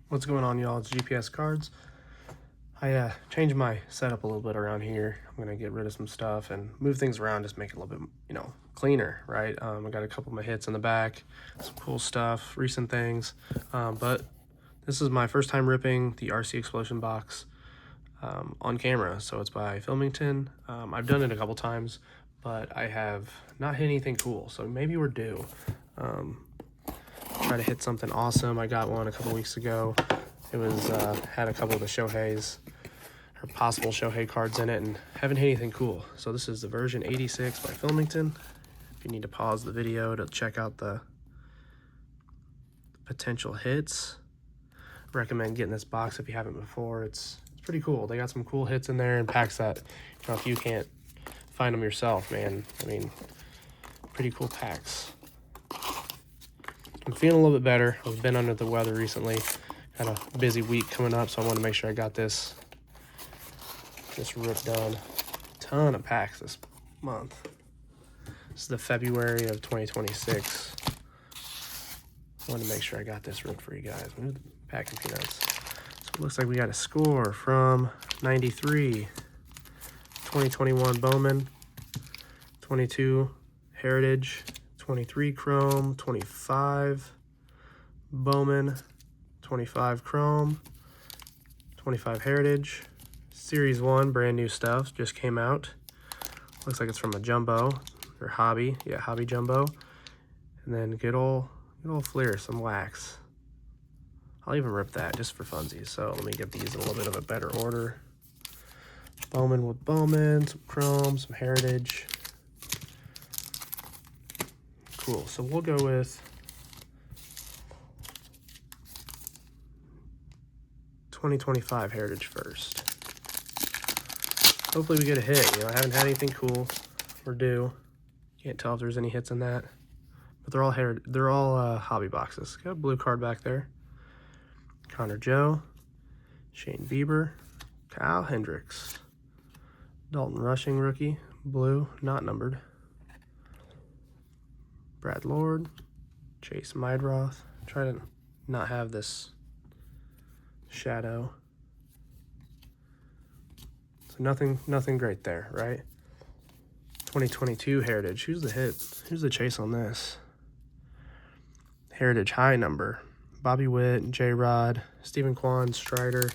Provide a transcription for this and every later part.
What's going on, y'all? It's GPS Cards. I changed my setup a little bit around here. I'm gonna get rid of some stuff and move things around, just make it a little bit, cleaner, right? I got a couple of my hits in the back, some cool stuff, recent things. But this is my first time ripping the RC Explosion box on camera. So it's by Philmington. I've done it a couple times, but I have not hit anything cool. So maybe we're due. Try to hit something awesome. I got one a couple weeks ago. It was had a couple of the Shohei's or possible Shohei cards in it, and haven't hit anything cool. So this is the version 86 by Philmington. If you need to pause the video to check out the potential hits, I recommend getting this box if you haven't before. It's pretty cool. They got some cool hits in there and packs that, if you can't find them yourself, man, I mean, pretty cool packs. I'm feeling a little bit better. I've been under the weather recently. Had a busy week coming up, so I want to make sure I got this rip done. Ton of packs this month. This is the February of 2026. I want to make sure I got this ripped for you guys. Move the packing peanuts. So it looks like we got a score from 93, 2021 Bowman, 22 Heritage, 23 Chrome, 25 Bowman, 25 Chrome, 25 Heritage, Series 1, brand new stuff, just came out. Looks like it's from a Jumbo, or Hobby, yeah, Hobby Jumbo. And then good old Fleer, some wax. I'll even rip that just for funsies. So let me get these in a little bit of a better order. Bowman with Bowman, some Chrome, some Heritage. Cool, so we'll go with 2025 Heritage first. Hopefully we get a hit. I haven't had anything cool. We're due. Can't tell if there's any hits in that, but they're all hobby boxes. Got a blue card back there. Connor Joe, Shane Bieber, Kyle Hendricks, Dalton Rushing rookie, blue, not numbered. Brad Lord, Chase Mydroth. Try to not have this shadow. So nothing great there, right? 2022 Heritage. Who's the hit? Who's the chase on this? Heritage high number. Bobby Witt, J-Rod, Stephen Kwan, Strider,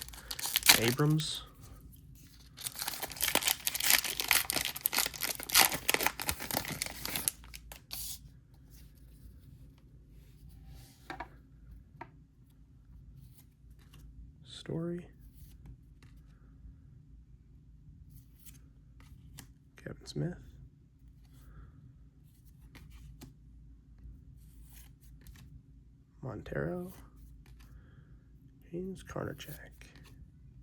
Abrams. Story. Kevin Smith. Montero. James Carnachek.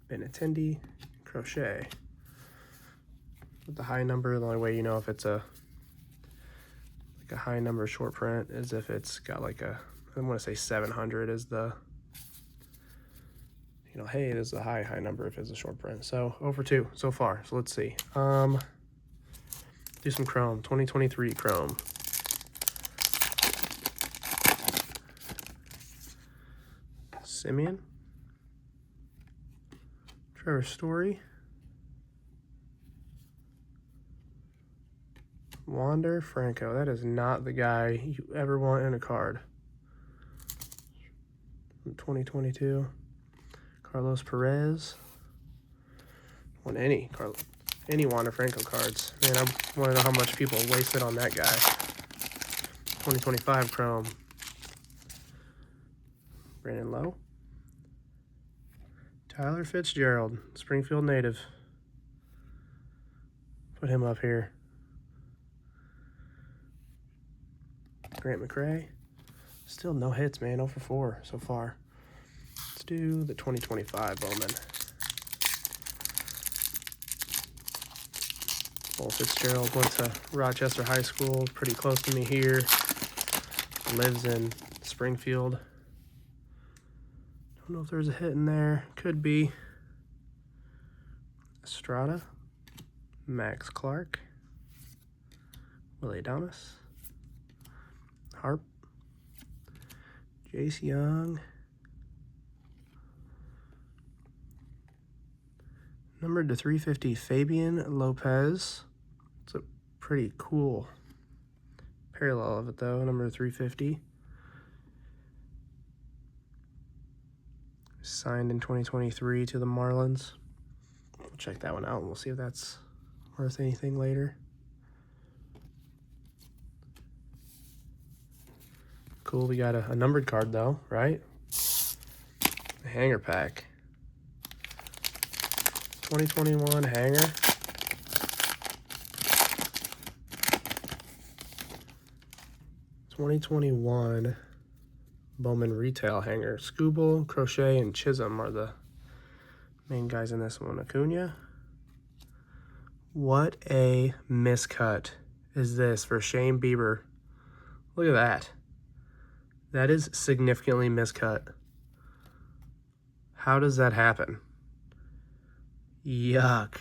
Benintendi. Crochet. With the high number, the only way you know if it's a high number short print is if it's got like a, I want to say 700 is the, hey, this is a high number if it's a short print. So 0 for 2 so far. So let's see. Do some Chrome. 2023 Chrome. Simeon. Trevor Story. Wander Franco. That is not the guy you ever want in a card. From 2022. Carlos Perez. Want any Wander Franco cards. Man, I want to know how much people wasted on that guy. 2025 Chrome. Brandon Lowe. Tyler Fitzgerald, Springfield native. Put him up here. Grant McRae. Still no hits, man. 0 for 4 so far. Let's do the 2025 Bowman. Well, Fitzgerald went to Rochester High School, pretty close to me here. Lives in Springfield. Don't know if there's a hit in there. Could be. Estrada. Max Clark. Willie Adames. Harp. Jace Young. Numbered to 350, Fabian Lopez. It's a pretty cool parallel of it though, number 350. Signed in 2023 to the Marlins. We'll check that one out and we'll see if that's worth anything later. Cool, we got a numbered card though, right? A hanger pack. 2021 hanger. '21 Bowman retail hanger. Scooble, Crochet, and Chisholm are the main guys in this one. Acuna. What a miscut is this for Shane Bieber? Look at that. That is significantly miscut. How does that happen? Yuck.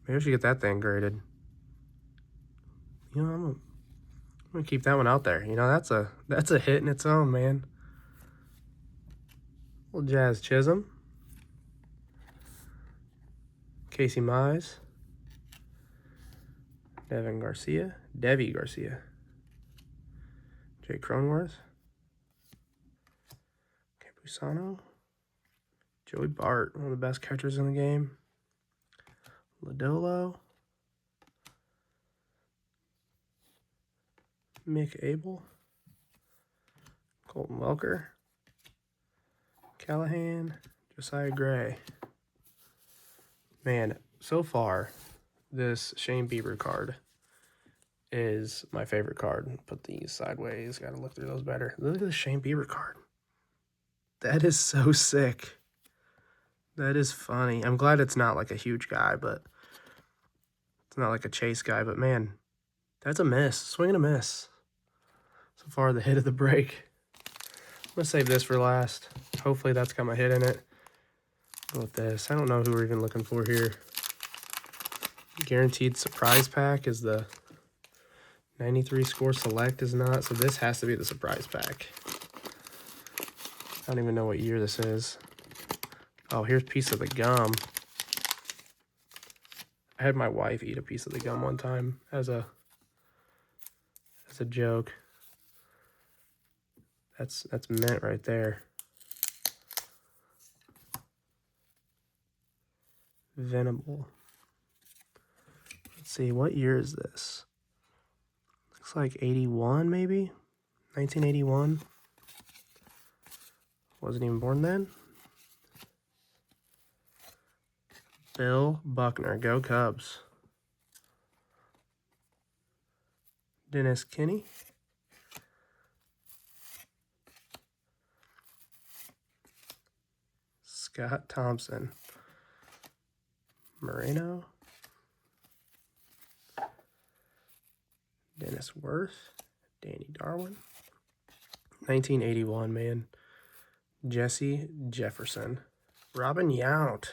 Maybe I should get that thing graded. You know, I'm gonna keep that one out there. You know, that's a hit in its own, man. Little Jazz Chisholm. Casey Mize. Devi Garcia. Jay Cronenworth. Campusano. Joey Bart, one of the best catchers in the game. Lodolo. Mick Abel. Colton Welker. Callahan. Josiah Gray. Man, so far, this Shane Bieber card is my favorite card. Put these sideways. Got to look through those better. Look at the Shane Bieber card. That is so sick. That is funny. I'm glad it's not like a huge guy, but it's not like a chase guy. But man, that's a miss. Swing and a miss. So far, the hit of the break. I'm going to save this for last. Hopefully that's got my hit in it. Go with this. I don't know who we're even looking for here. Guaranteed surprise pack is the 93 score select is not. So this has to be the surprise pack. I don't even know what year this is. Oh, here's a piece of the gum. I had my wife eat a piece of the gum one time as a joke. That's mint right there. Venable. Let's see, what year is this? Looks like 81 maybe? 1981. Wasn't even born then. Bill Buckner, go Cubs. Dennis Kinney. Scott Thompson. Moreno. Dennis Worth. Danny Darwin. 1981, man. Jesse Jefferson. Robin Yount.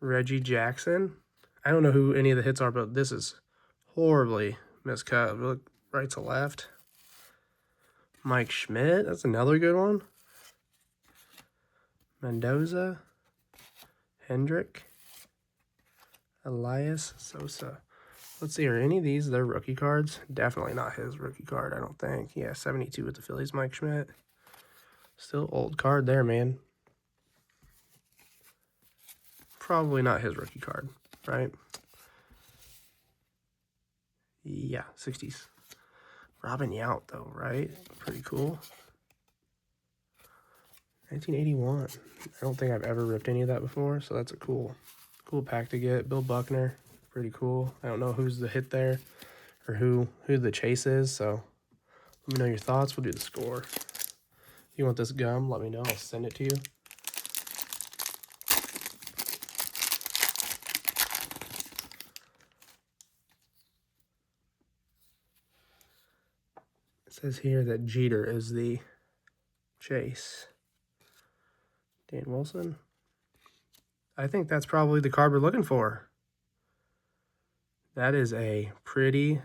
Reggie Jackson. I don't know who any of the hits are, but this is horribly miscut. Look right to left. Mike Schmidt. That's another good one. Mendoza. Hendrick. Elias Sosa. Let's see, are any of these their rookie cards? Definitely not his rookie card, I don't think. Yeah, 72 with the Phillies, Mike Schmidt. Still old card there, man. Probably not his rookie card, right? Yeah, 60s. Robin Yount, though, right? Pretty cool. 1981. I don't think I've ever ripped any of that before, so that's a cool pack to get. Bill Buckner, pretty cool. I don't know who's the hit there or who the chase is, so let me know your thoughts. We'll do the score. If you want this gum, let me know. I'll send it to you. It says here that Jeter is the chase. Dan Wilson. I think that's probably the card we're looking for. That is a pretty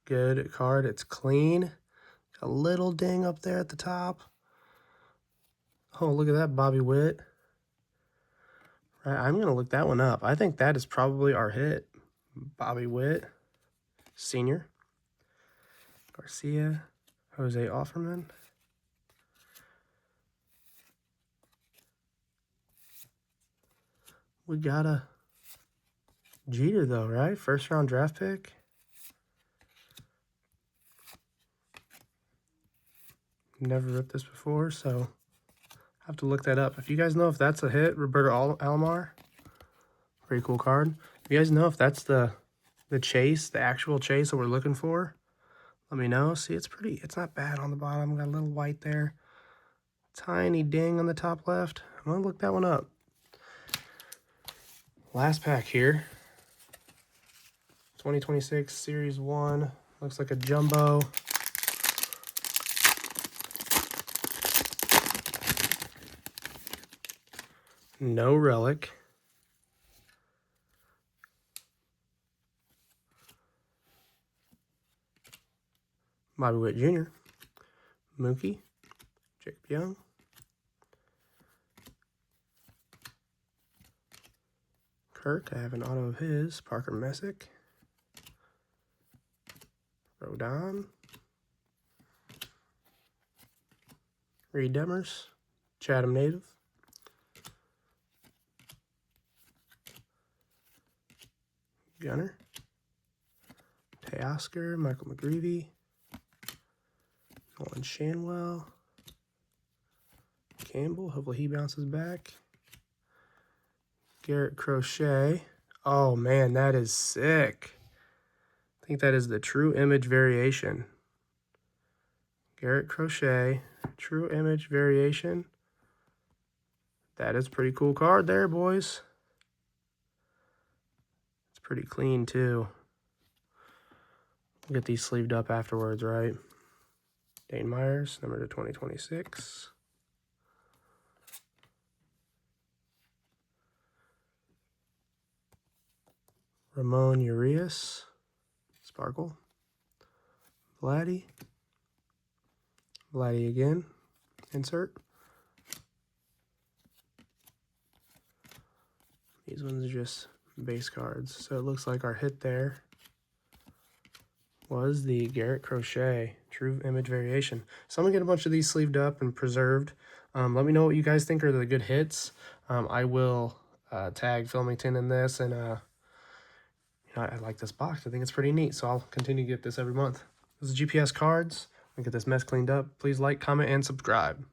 good card. It's clean. A little ding up there at the top. Oh, look at that, Bobby Witt. I'm going to look that one up. I think that is probably our hit. Bobby Witt, Sr., Garcia, Jose Offerman. We got a Jeter, though, right? First round draft pick. Never ripped this before, so I have to look that up. If you guys know if that's a hit, Roberto Alomar, pretty cool card. If you guys know if that's the chase, the actual chase that we're looking for, let me know. See, it's not bad on the bottom. Got a little white there. Tiny ding on the top left. I'm going to look that one up. Last pack here. 2026 Series 1. Looks like a jumbo. No relic. Bobby Witt Jr. Mookie. Jacob Young. Kirk, I have an auto of his. Parker Messick. Rodon. Reed Demers. Chatham native. Gunner. Teoscar. Michael McGreevy. Nolan Shanwell. Campbell. Hopefully he bounces back. Garrett Crochet. Oh, man, that is sick. I think that is the True Image variation. Garrett Crochet. True Image variation. That is a pretty cool card there, boys. It's pretty clean, too. We'll get these sleeved up afterwards, right? Dane Myers, number to 2026. Ramon Urias, Sparkle. Vladdy. Vladdy again, insert. These ones are just base cards. So it looks like our hit there was the Garrett Crochet True Image variation. So I'm going to get a bunch of these sleeved up and preserved. Let me know what you guys think are the good hits. I will tag Philmington in this, and I like this box. I think it's pretty neat, so I'll continue to get this every month. This is GPS cards. I'll get this mess cleaned up. Please like, comment, and subscribe.